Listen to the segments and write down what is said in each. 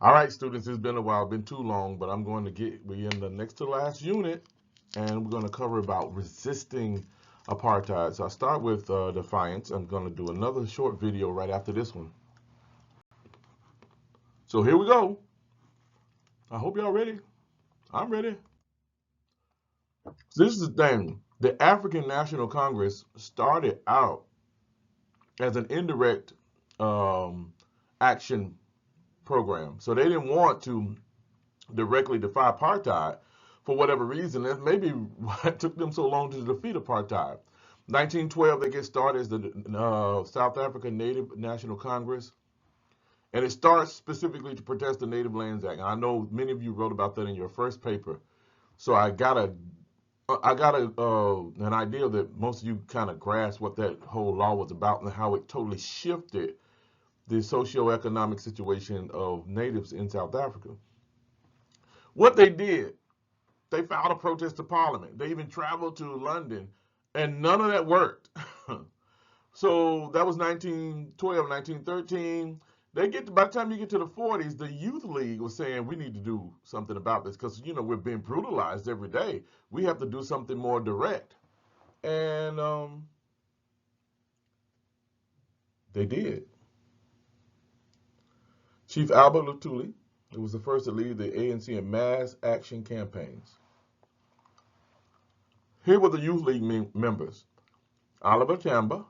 All right, students, it's been a while, been too long, but we're in the next to last unit, and we're going to cover about resisting apartheid. So I start with Defiance. I'm going to do another short video right after this one. So here we go. I hope y'all ready. I'm ready. So this is the thing. The African National Congress started out as an indirect action program. So they didn't want to directly defy apartheid for whatever reason. That's maybe why it took them so long to defeat apartheid. 1912, they get started as the South African Native National Congress, and it starts specifically to protest the Native Lands Act. And I know many of you wrote about that in your first paper, so I got an idea that most of you kind of grasp what that whole law was about and how it totally shifted the socioeconomic situation of natives in South Africa. What they did, they filed a protest to Parliament. They even traveled to London, and none of that worked. So that was 1912, 1913. By the time you get to the 40s, the Youth League was saying we need to do something about this because we're being brutalized every day. We have to do something more direct, and they did. Chief Albert Lutuli, who was the first to lead the ANC in mass action campaigns. Here were the Youth League members: Oliver Tambo,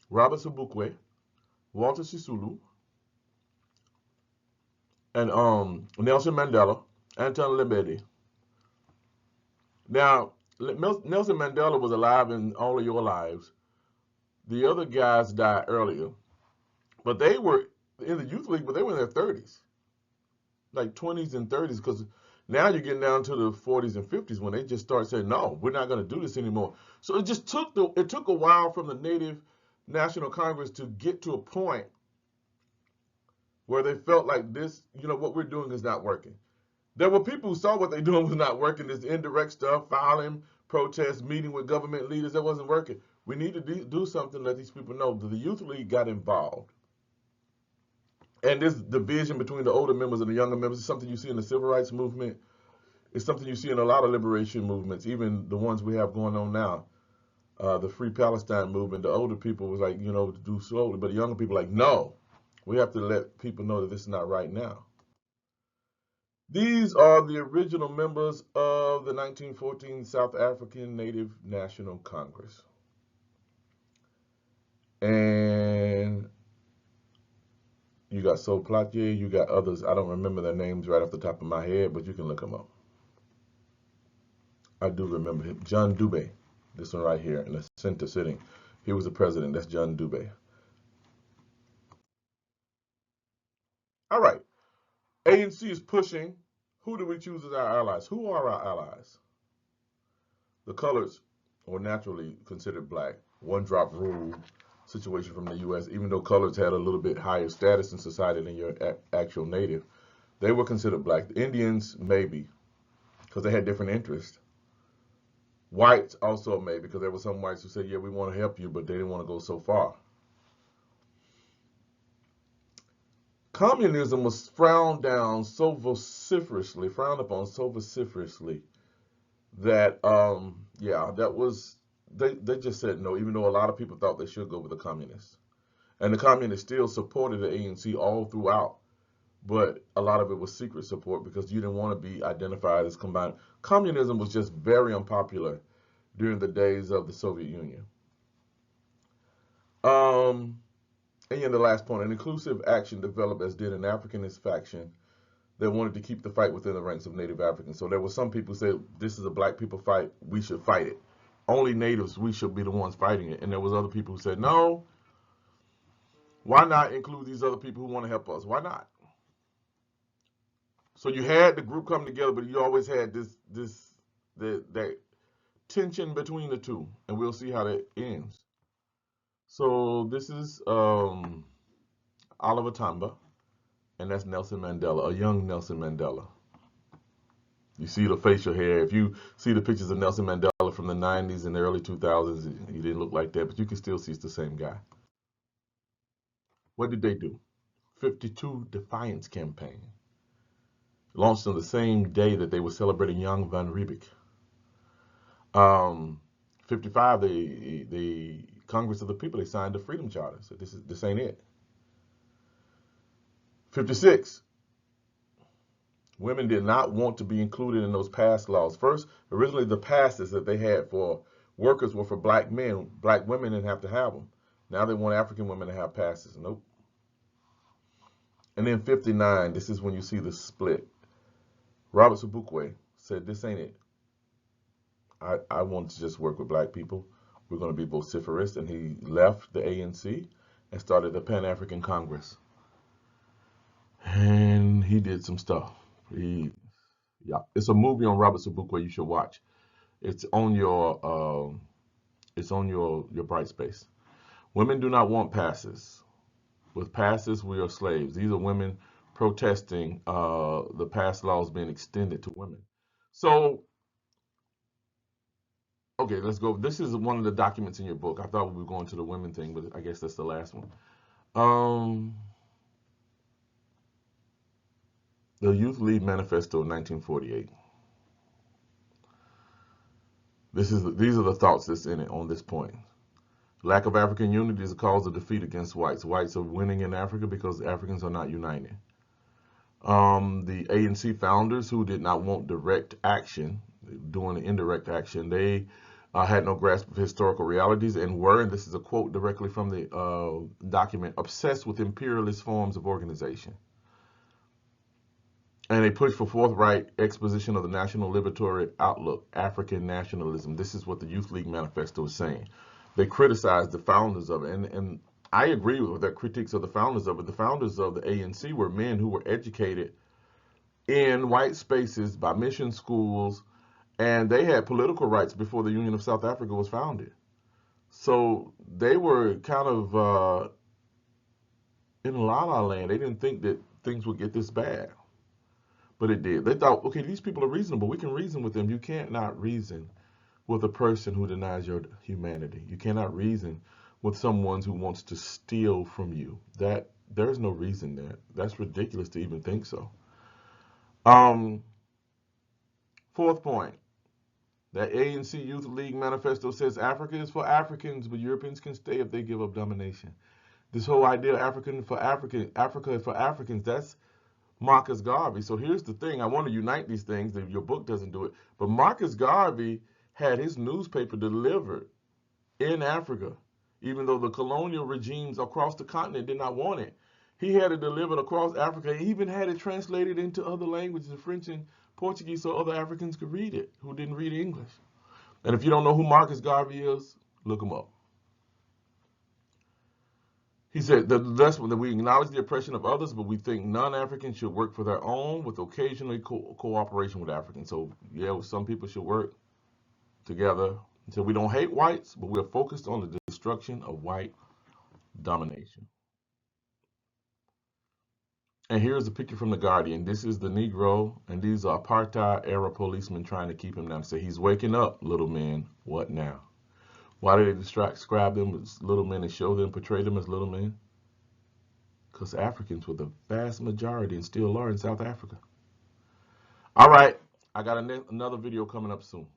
Robert Sobukwe, Walter Sisulu, and Nelson Mandela, Anton Lebede. Now, Nelson Mandela was alive in all of your lives. The other guys died earlier, but they were in the Youth League, but they were in their 30s, like 20s and 30s, because now you're getting down to the 40s and 50s when they just start saying, no, we're not going to do this anymore. So it took a while from the Native National Congress to get to a point where they felt like this, what we're doing is not working. There were people who saw what they're doing was not working, this indirect stuff, filing, protests, meeting with government leaders, that wasn't working. We need to do something to let these people know that the Youth League got involved. And this division between the older members and the younger members is something you see in the civil rights movement. It's something you see in a lot of liberation movements, even the ones we have going on now. The Free Palestine movement, the older people was like, to do slowly, but the younger people like, no, we have to let people know that this is not right now. These are the original members of the 1914 South African Native National Congress. And you got Sol Plaatje, you got others. I don't remember their names right off the top of my head, but you can look them up. I do remember him. John Dube, this one right here in the center sitting. He was the president. That's John Dube. All right. ANC is pushing. Who do we choose as our allies? Who are our allies? The colors were naturally considered black. One drop rule situation from the U.S. Even though colors had a little bit higher status in society than your actual native, they were considered black. The Indians, maybe, because they had different interests. Whites also maybe, because there were some whites who said, yeah, we want to help you, but they didn't want to go so far. Communism was frowned upon so vociferously that, they just said no, even though a lot of people thought they should go with the communists. And the communists still supported the ANC all throughout, but a lot of it was secret support because you didn't want to be identified as combined. Communism was just very unpopular during the days of the Soviet Union. And the last point, an inclusive action developed as did an Africanist faction that wanted to keep the fight within the ranks of Native Africans. So there were some people who said, this is a black people fight, we should fight it. Only natives, we should be the ones fighting it. And there was other people who said, no, why not include these other people who want to help us? Why not? So you had the group come together, but you always had that tension between the two. And we'll see how that ends. So this is Oliver Tambo, and that's Nelson Mandela, a young Nelson Mandela. You see the facial hair. If you see the pictures of Nelson Mandela from the 90s and the early 2000s, he didn't look like that, but you can still see it's the same guy. What did they do? 52 Defiance campaign. Launched on the same day that they were celebrating Jan van Riebeeck. Um, 55, the Congress of the People, they signed the Freedom Charter. So this ain't it. 56, women did not want to be included in those pass laws. First, originally the passes that they had for workers were for black men. Black women didn't have to have them. Now they want African women to have passes. Nope. And then 59, this is when you see the split. Robert Sobukwe said, this ain't it. I want to just work with black people. We're going to be vociferous. And he left the ANC and started the Pan-African Congress. And he did some stuff. Yeah, it's a movie on Robert Sobukwe you should watch. It's on your bright space. Women do not want passes. With passes, we are slaves. These are women protesting the pass laws being extended to women. So, okay, let's go. This is one of the documents in your book. I thought we were going to the women thing, but I guess that's the last one. The Youth League Manifesto of 1948. These are the thoughts that's in it on this point. Lack of African unity is a cause of defeat against whites. Whites are winning in Africa because Africans are not united. The ANC founders who did not want direct action, doing indirect action, they had no grasp of historical realities and were, and this is a quote directly from the document, obsessed with imperialist forms of organization. And they pushed for forthright exposition of the national liberatory outlook, African nationalism. This is what the Youth League Manifesto is saying. They criticized the founders of it, and I agree with their critiques of the founders of it. The founders of the ANC were men who were educated in white spaces by mission schools, and they had political rights before the Union of South Africa was founded. So they were kind of in la la land. They didn't think that things would get this bad, but it did. They thought, okay, these people are reasonable. We can reason with them. You can't not reason with a person who denies your humanity. You cannot reason with someone who wants to steal from you. That there's no reason there. That's ridiculous to even think so. Um, Fourth point. That ANC Youth League manifesto says Africa is for Africans, but Europeans can stay if they give up domination. This whole idea of Africa for Africans, that's Marcus Garvey. So here's the thing. I want to unite these things. Your book doesn't do it. But Marcus Garvey had his newspaper delivered in Africa, even though the colonial regimes across the continent did not want it. He had it delivered across Africa. He even had it translated into other languages, French and Portuguese, so other Africans could read it who didn't read English. And if you don't know who Marcus Garvey is, look him up. He said that we acknowledge the oppression of others, but we think non-Africans should work for their own with occasionally cooperation with Africans. So, yeah, some people should work together. So we don't hate whites, but we're focused on the destruction of white domination. And here's a picture from The Guardian. This is the Negro, and these are apartheid-era policemen trying to keep him down. Say, he's waking up, little men. What now? Why do they describe them as little men and portray them as little men? Because Africans were the vast majority and still are in South Africa. All right, I got another video coming up soon.